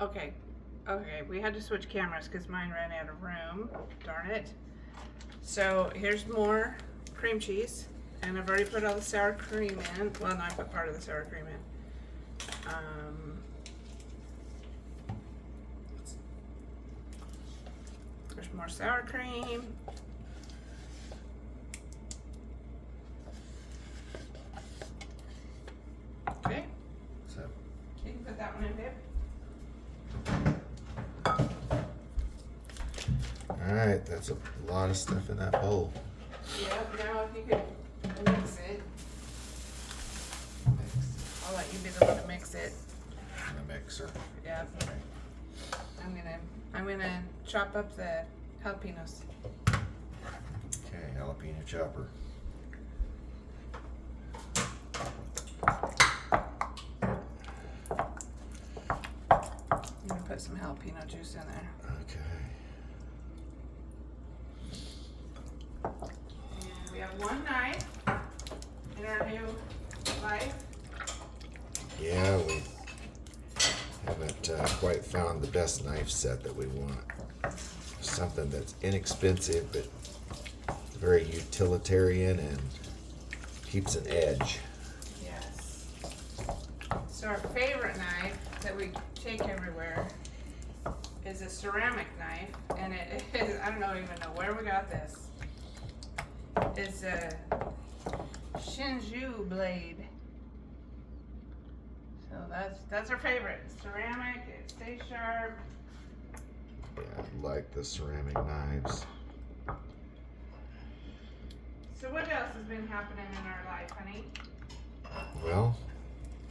Okay, we had to switch cameras because mine ran out of room. Darn it. So here's more cream cheese, and I've already put all the sour cream in. Well, no, I put part of the sour cream in. There's more sour cream. Okay, So, you can put that one in, babe. all right, that's a lot of stuff in that bowl. Yep, now if you could mix it. I'll let you be the one to mix it. In a mixer. Yep. I'm gonna chop up the jalapenos. Okay, jalapeno chopper. I'm gonna put some jalapeno juice in there. Okay. And we have one knife in our new life. Yeah, we haven't quite found the best knife set that we want. Something that's inexpensive but very utilitarian and keeps an edge. Yes. So our favorite knife that we take everywhere is a ceramic knife, and it is, I don't even know where we got this. It's a Shinju blade. So that's our favorite. Ceramic, it stays sharp. Yeah, I like the ceramic knives. So what else has been happening in our life, honey? Well,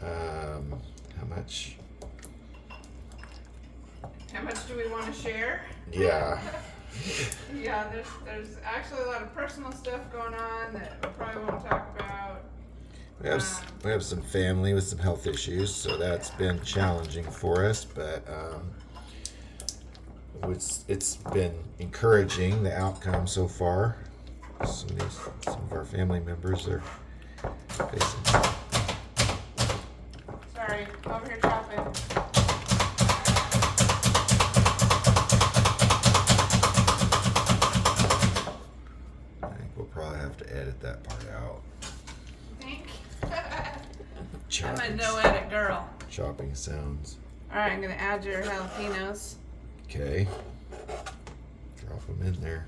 how much? How much do we want to share? Yeah. Yeah, there's actually a lot of personal stuff going on that we probably won't talk about. We have some family with some health issues, so that's been challenging for us, but it's been encouraging, the outcome so far. Some of our family members are facing. Sorry, over here chopping. I think we'll probably have to edit that part out. Think? Chopping, I'm a no-edit girl. chopping sounds. All right, I'm gonna add your jalapenos. Okay. Drop them in there.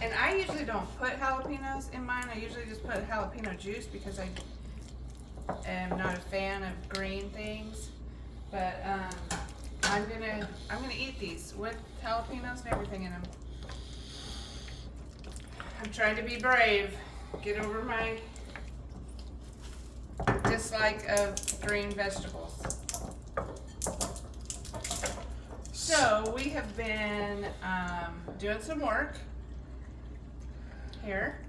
And I usually don't put jalapenos in mine. I usually just put jalapeno juice because I am not a fan of green things. But I'm gonna eat these with jalapenos and everything in them. I'm trying to be brave. Get over my dislike of green vegetables. So we have been doing some work here.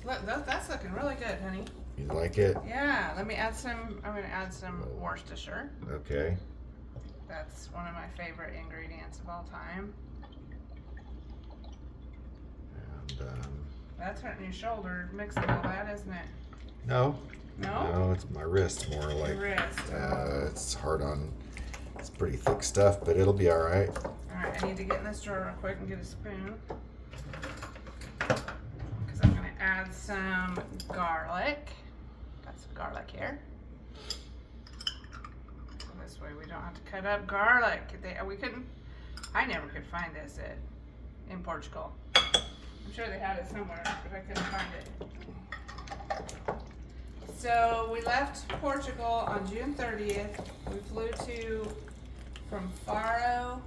Look, that's looking really good, honey. You like it? Yeah, let me add some. I'm gonna add some Worcestershire. Okay. That's one of my favorite ingredients of all time. And That's hurting your shoulder mixing all that, isn't it? no. No? No, it's my wrist more like. Your wrist. It's hard on. It's pretty thick stuff, but it'll be all right. All right, I need to get in this drawer real quick and get a spoon. Because I'm going to add some garlic. Got some garlic here. So this way we don't have to cut up garlic. I never could find this in Portugal. I'm sure they had it somewhere, but I couldn't find it. So we left Portugal on June 30th. We flew from Faro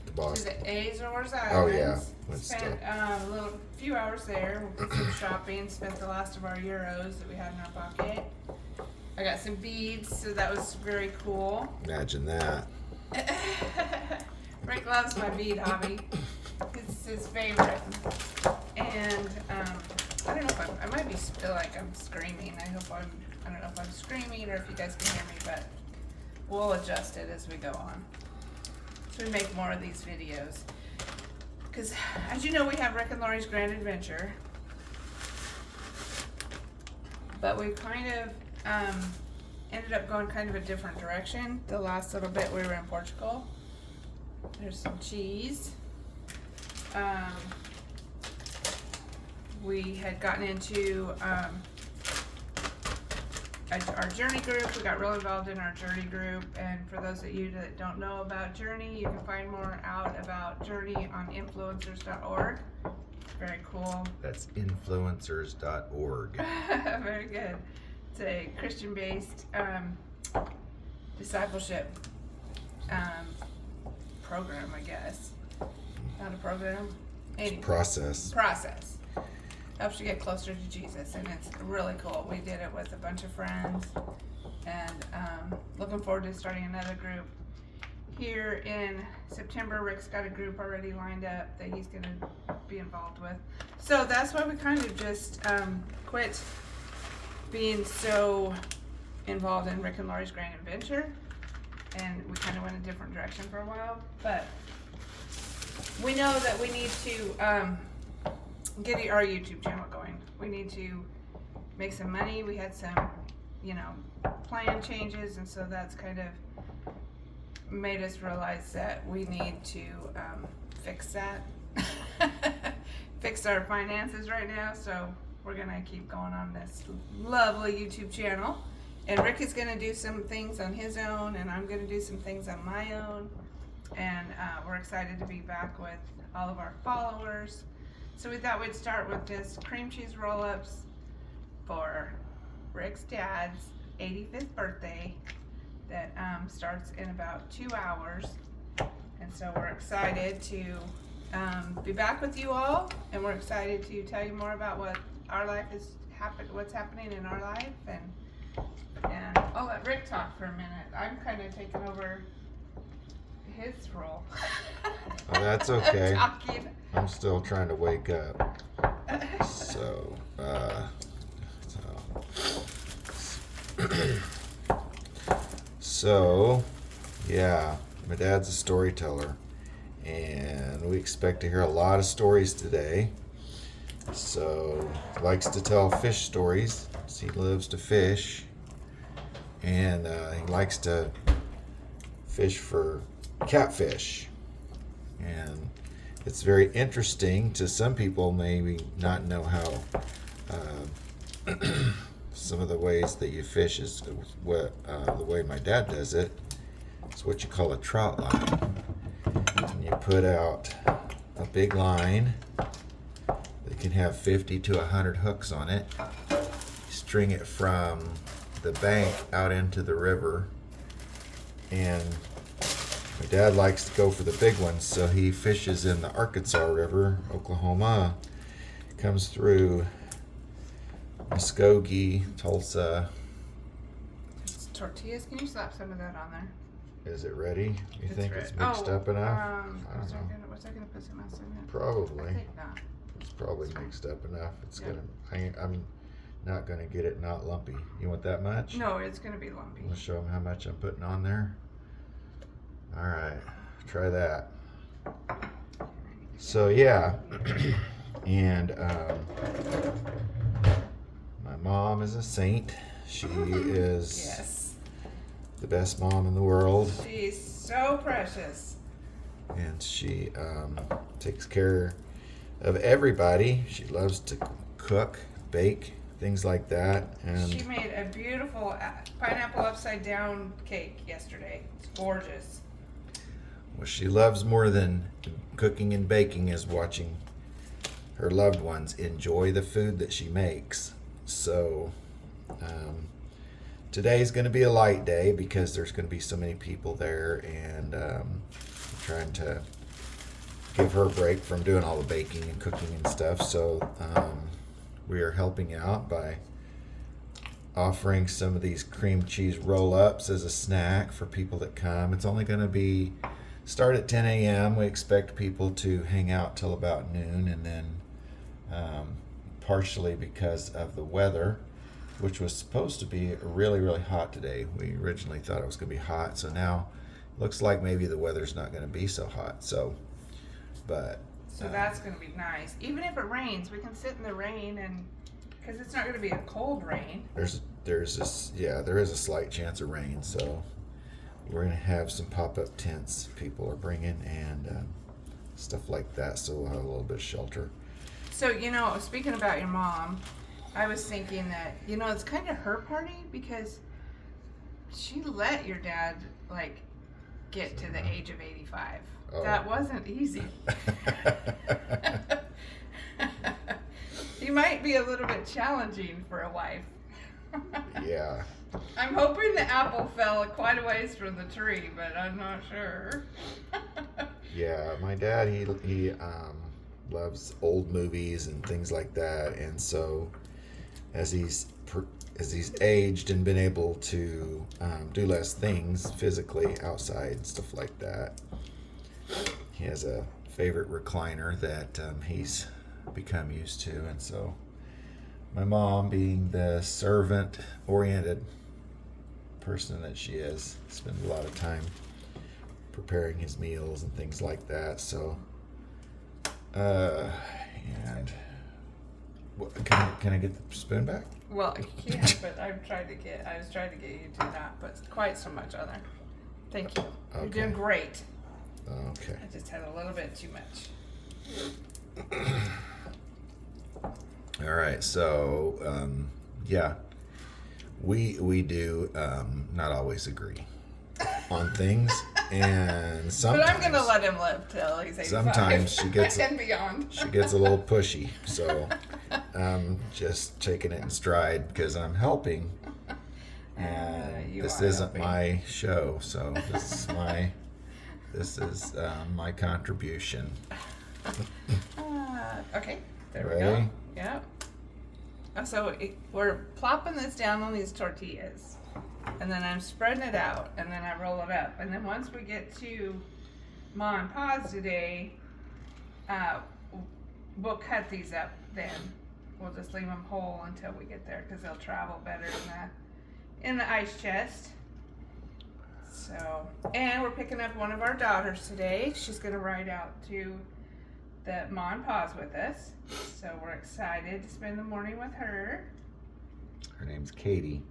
to the Azores Islands. Oh yeah. Spent a few hours there. We did some shopping. Spent the last of our euros that we had in our pocket. I got some beads, so that was very cool. Imagine that. Rick loves my bead hobby. It's his favorite. And I don't know if I might feel like I'm screaming. I don't know if I'm screaming or if you guys can hear me, but we'll adjust it as we go on. So we make more of these videos. Because as you know, we have Rick and Lori's Grand Adventure. But we've kind of ended up going kind of a different direction. The last little bit we were in Portugal. There's some cheese. We had gotten into our journey group. We got real involved in our journey group, and for those of you that don't know about Journey, you can find more out about Journey on influencers.org. Very cool. That's influencers.org. Very good. It's a Christian-based discipleship program, I guess. Not a program. Anyway. Process. Helps you get closer to Jesus, and it's really cool. We did it with a bunch of friends, and looking forward to starting another group here in September. Rick's got a group already lined up that he's going to be involved with. So that's why we kind of just quit being so involved in Rick and Lori's Grand Adventure, and we kind of went a different direction for a while. But we know that we need to get our YouTube channel going. We need to make some money. We had some, plan changes, and so that's kind of made us realize that we need to fix that. Fix our finances right now, so we're gonna keep going on this lovely YouTube channel. And Rick is gonna do some things on his own, and I'm gonna do some things on my own. And we're excited to be back with all of our followers. So we thought we'd start with this cream cheese roll-ups for Rick's dad's 85th birthday that starts in about 2 hours. And so we're excited to be back with you all, and we're excited to tell you more about what our life is what's happening in our life, and I'll let Rick talk for a minute. I'm kind of taking over his role. Oh, that's okay. Talking. I'm still trying to wake up. So, yeah, my dad's a storyteller, and we expect to hear a lot of stories today. So, he likes to tell fish stories. He loves to fish, and he likes to fish for catfish. And it's very interesting to some people, maybe not know how some of the ways that you fish is what the way my dad does it. It's what you call a trout line. And you put out a big line that can have 50 to 100 hooks on it. You string it from the bank out into the river, and my dad likes to go for the big ones, so he fishes in the Arkansas River, Oklahoma. Comes through Muskogee, Tulsa. It's tortillas. Can you slap some of that on there? Is it ready? You think ready. it's mixed up enough? I don't know. Was I gonna put some else in it? Probably. I think not. It's probably mixed up enough. It's Yeah. I'm not gonna get it not lumpy. You want that much? No, it's gonna be lumpy. I'll show them how much I'm putting on there. All right, try that. So yeah, and my mom is a saint. She is Yes. the best mom in the world, She's so precious. and she takes care of everybody. She loves to cook, bake, things like that. And She made a beautiful pineapple upside down cake yesterday. It's gorgeous. what she loves more than cooking and baking is watching her loved ones enjoy the food that she makes. So today's going to be a light day because there's going to be so many people there, and I'm trying to give her a break from doing all the baking and cooking and stuff. So we are helping out by offering some of these cream cheese roll-ups as a snack for people that come. It's only going to start at 10 a.m. We expect people to hang out till about noon, and then partially because of the weather, which was supposed to be really, really hot today. We originally thought it was going to be hot, so now it looks like maybe the weather's not going to be so hot. So that's going to be nice. Even if it rains, we can sit in the rain, and because it's not going to be a cold rain. There's there is a slight chance of rain, so we're gonna have some pop-up tents people are bringing and stuff like that, so we'll have a little bit of shelter. So, speaking about your mom, I was thinking that, it's kind of her party because she let your dad, like, get to the age of 85. Oh. That wasn't easy. He might be a little bit challenging for a wife. Yeah. I'm hoping the apple fell quite a ways from the tree, but I'm not sure. Yeah, my dad, he loves old movies and things like that, and so as he's aged and been able to do less things physically outside, stuff like that, he has a favorite recliner that he's become used to, and so my mom, being the servant-oriented person that she is, spends a lot of time preparing his meals and things like that. So, and can I get the spoon back? Well, I can't, but I was trying to get you to not put quite so much on there. Thank you. You're Okay. doing great. Okay. I just had a little bit too much. All right. So, yeah, we do not always agree on things, and sometimes. But I'm gonna let him live till he's 85. Sometimes she gets and beyond. She gets a little pushy, so I'm just taking it in stride because I'm helping, and this isn't my show, so this is my contribution. Okay, there Ready? we go. Yep. So we're plopping this down on these tortillas, and then I'm spreading it out, and then I roll it up, and then once we get to Ma and Pa's today, we'll cut these up. Then we'll just leave them whole until we get there because they'll travel better in the ice chest. So, and we're picking up one of our daughters today. She's gonna ride out to the Ma and Pa's with us. So we're excited to spend the morning with her. Her name's Katie.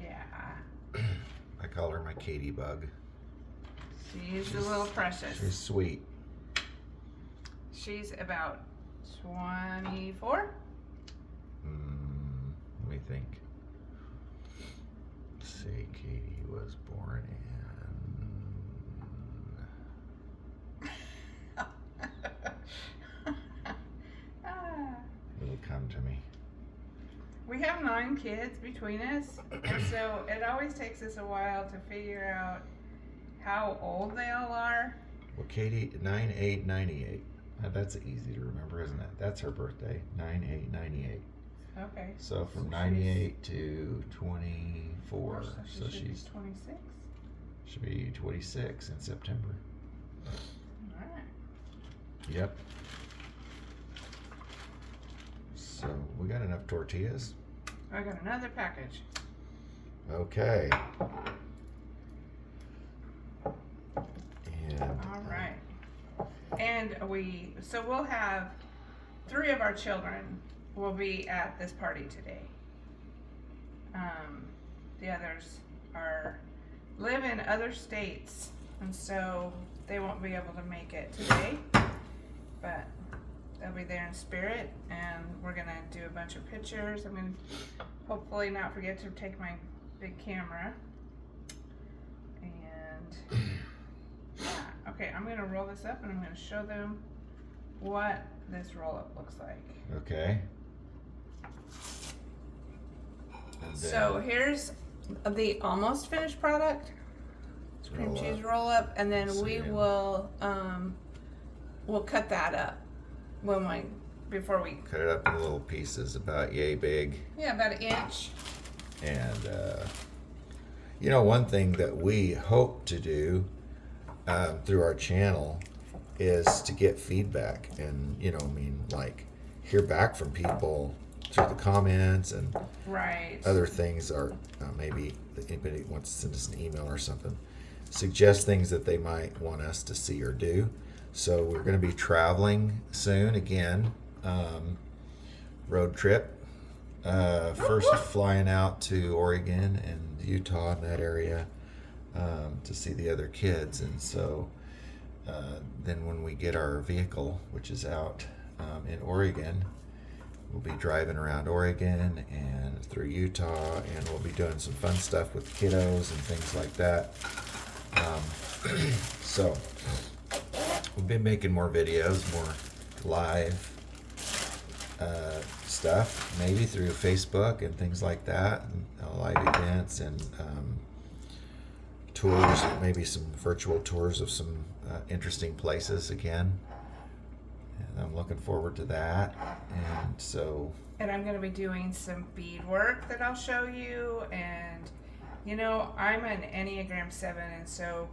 Yeah. I call her my Katie bug. She's a little precious. She's sweet. She's about 24. Let me think. Let's see, Katie was born in. It'll come to me. We have 9 kids between us, and so it always takes us a while to figure out how old they all are. Well, Katie, 9/8/98. That's easy to remember, isn't it? That's her birthday, 9/8/98. Okay. So from 98 to 24. So she's 26. Should be 26 in September. All right. Yep. So we got enough tortillas. I got another package. Okay. And All right. And we'll have 3 of our children will be at this party today. The others live in other states, and so they won't be able to make it today, but they'll be there in spirit, and we're gonna do a bunch of pictures. I'm gonna hopefully not forget to take my big camera. And yeah, okay, I'm gonna roll this up and I'm gonna show them what this roll up looks like. okay. And So here's the almost finished product. Cream roll cheese up. roll up, and then See we ya. will we'll cut that up before we Cut it up in little pieces about yay big. about 1 inch. And one thing that we hope to do through our channel is to get feedback and hear back from people through the comments and Right. other things, or maybe if anybody wants to send us an email or something, suggest things that they might want us to see or do. So we're going to be traveling soon again, road trip, first flying out to Oregon and Utah in that area to see the other kids. And so then when we get our vehicle, which is out in Oregon, we'll be driving around Oregon and through Utah, and we'll be doing some fun stuff with kiddos and things like that. So we'll be making more videos, more live stuff, maybe through Facebook and things like that, and, live events and tours, maybe some virtual tours of some interesting places again. And I'm looking forward to that. And so. And I'm going to be doing some bead work that I'll show you. And, you know, I'm an Enneagram 7, and so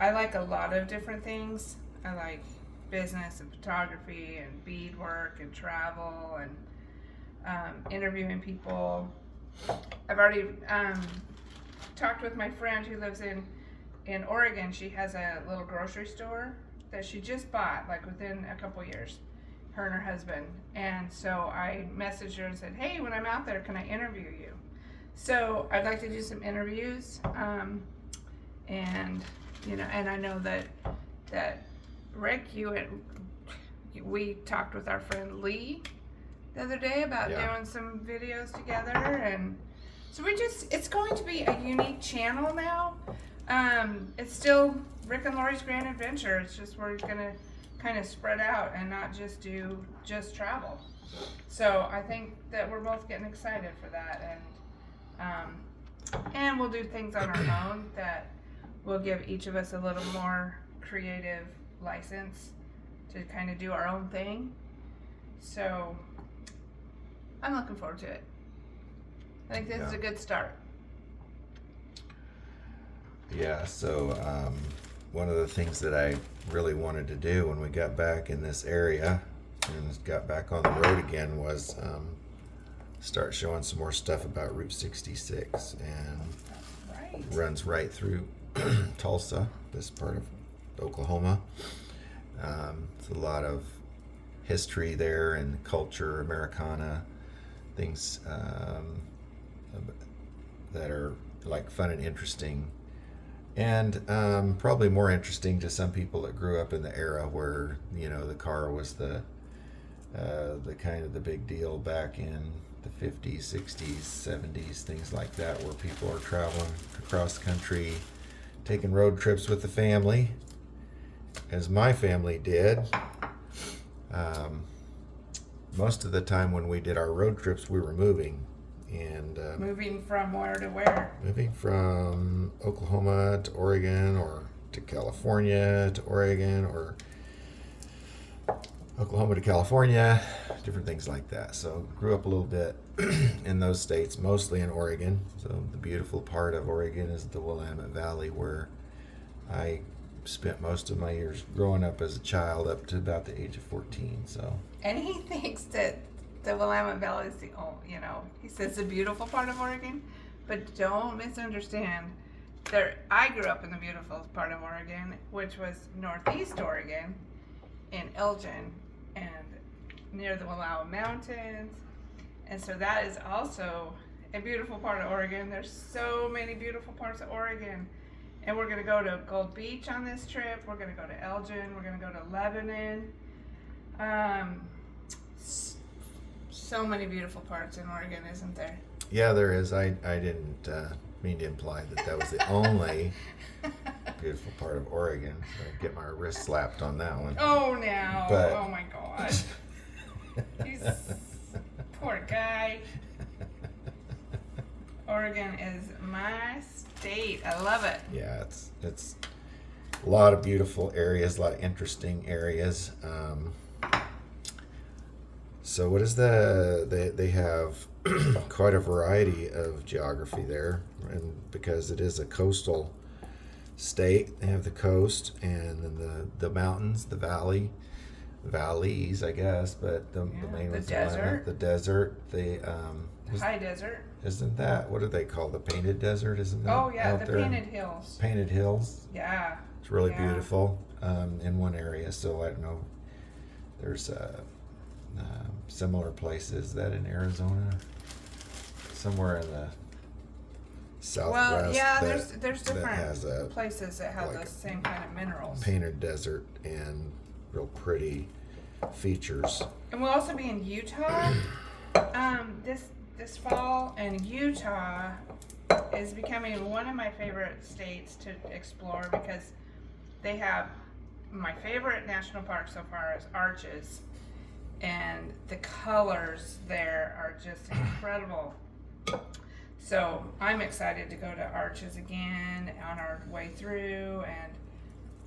I like a lot of different things. I like business and photography and bead work and travel and interviewing people. I've already talked with my friend who lives in Oregon. She has a little grocery store that she just bought, like within a couple years, her and her husband. And so I messaged her and said, hey, when I'm out there, can I interview you? So I'd like to do some interviews. And, you know, and I know that Rick, we talked with our friend Lee the other day about doing some videos together. And so it's going to be a unique channel now. It's still Rick and Lori's Grand Adventure. It's just we're gonna kind of spread out and not just do travel. So I think that we're both getting excited for that, and we'll do things on our own that will give each of us a little more creative license to kind of do our own thing. So I'm looking forward to it. I think this is a good start. Yeah, so one of the things that I really wanted to do when we got back in this area and got back on the road again was start showing some more stuff about Route 66, and runs right through Tulsa, this part of Oklahoma. It's a lot of history there and culture, Americana, things that are like fun and interesting. And probably more interesting to some people that grew up in the era where, you know, the car was the kind of the big deal back in the 50s, 60s, 70s, things like that, where people are traveling across the country, taking road trips with the family, as my family did. Most of the time when we did our road trips, we were moving. And moving from where to where? Moving from Oklahoma to Oregon, or to California to Oregon, or Oklahoma to California, different things like that. So grew up a little bit in those states, mostly in Oregon. So the beautiful part of Oregon is the Willamette Valley, where I spent most of my years growing up as a child up to about the age of 14. So. And he thinks that the Willamette Valley is he says the beautiful part of Oregon, but don't misunderstand. I grew up in the beautiful part of Oregon, which was Northeast Oregon, in Elgin, and near the Willow Mountains, and so that is also a beautiful part of Oregon. There's so many beautiful parts of Oregon, and we're going to go to Gold Beach on this trip. We're going to go to Elgin. We're going to go to Lebanon. So many beautiful parts in Oregon, isn't there? Yeah, there is. I didn't mean to imply that was the only beautiful part of Oregon. So I get my wrist slapped on that one. Oh, no. But... oh, my God. He's poor guy. Oregon is my state. I love it. Yeah, it's a lot of beautiful areas, a lot of interesting areas. So what is they have quite a variety of geography there, and because it is a coastal state, they have the coast and then the mountains, the valleys, I guess, but the main one's the desert, the high desert. Isn't that, what do they call the Painted Desert? Isn't that? Oh yeah, out the there? Painted Hills. Painted Hills. Yeah. It's really beautiful in one area. So I don't know. There's similar places that in Arizona. somewhere in the southwest. Well, yeah, that, there's that different has a places that have like those same kind of minerals. painted desert and real pretty features. And we'll also be in Utah this fall, and Utah is becoming one of my favorite states to explore because they have my favorite national park so far is Arches, and the colors there are just incredible. So I'm excited to go to Arches again on our way through, and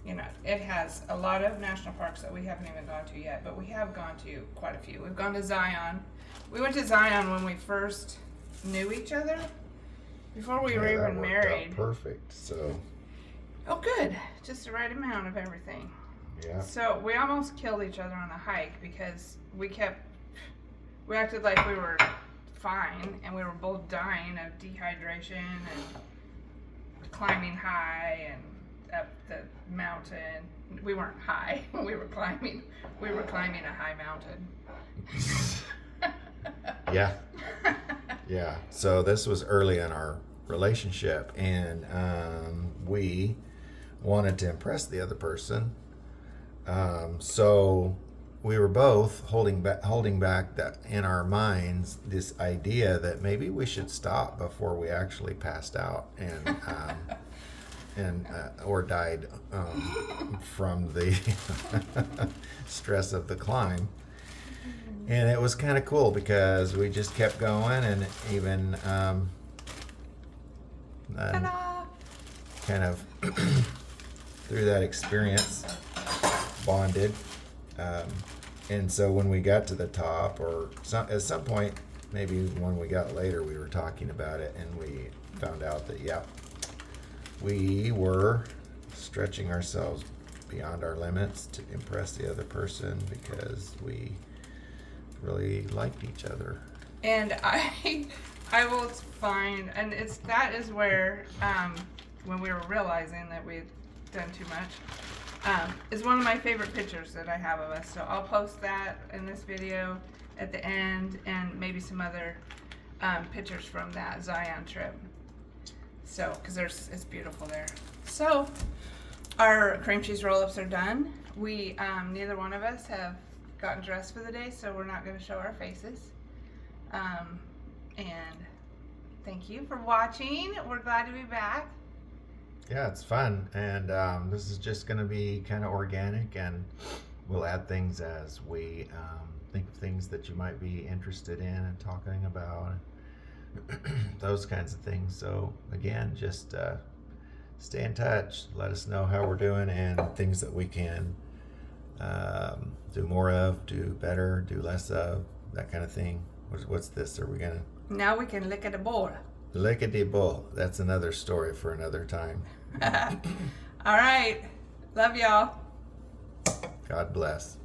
you know, it has a lot of national parks that we haven't even gone to yet, but we have gone to quite a few. We've gone to Zion. We went to Zion when we first knew each other, before we were that even worked married. out perfect. So Oh, good. Just the right amount of everything. yeah. So we almost killed each other on the hike because we acted like we were fine, and we were both dying of dehydration and climbing high and up the mountain. We weren't high. We were climbing a high mountain. Yeah. Yeah. So this was early in our relationship, and we wanted to impress the other person. So we were both holding back that in our minds this idea that maybe we should stop before we actually passed out and or died from the stress of the climb. And it was kind of cool because we just kept going, and even kind of through that experience bonded. And so when we got to the top, or at some point, maybe when we got later, we were talking about it, and we found out that, yeah, we were stretching ourselves beyond our limits to impress the other person because we really liked each other. And I will find, and that is where, when we were realizing that we'd done too much, is one of my favorite pictures that I have of us. So I'll post that in this video at the end, and maybe some other pictures from that Zion trip. So, because it's beautiful there. So, our cream cheese roll-ups are done. We, neither one of us have gotten dressed for the day, so we're not going to show our faces. And thank you for watching. We're glad to be back. Yeah, it's fun, and this is just going to be kind of organic, and we'll add things as we think of things that you might be interested in and talking about, those kinds of things. So again, just stay in touch. Let us know how we're doing and things that we can do more of, do better, do less of, that kind of thing. What's this? Are we gonna? Now we can lick at the bowl. Lickety bull. That's another story for another time. All right. Love y'all. God bless.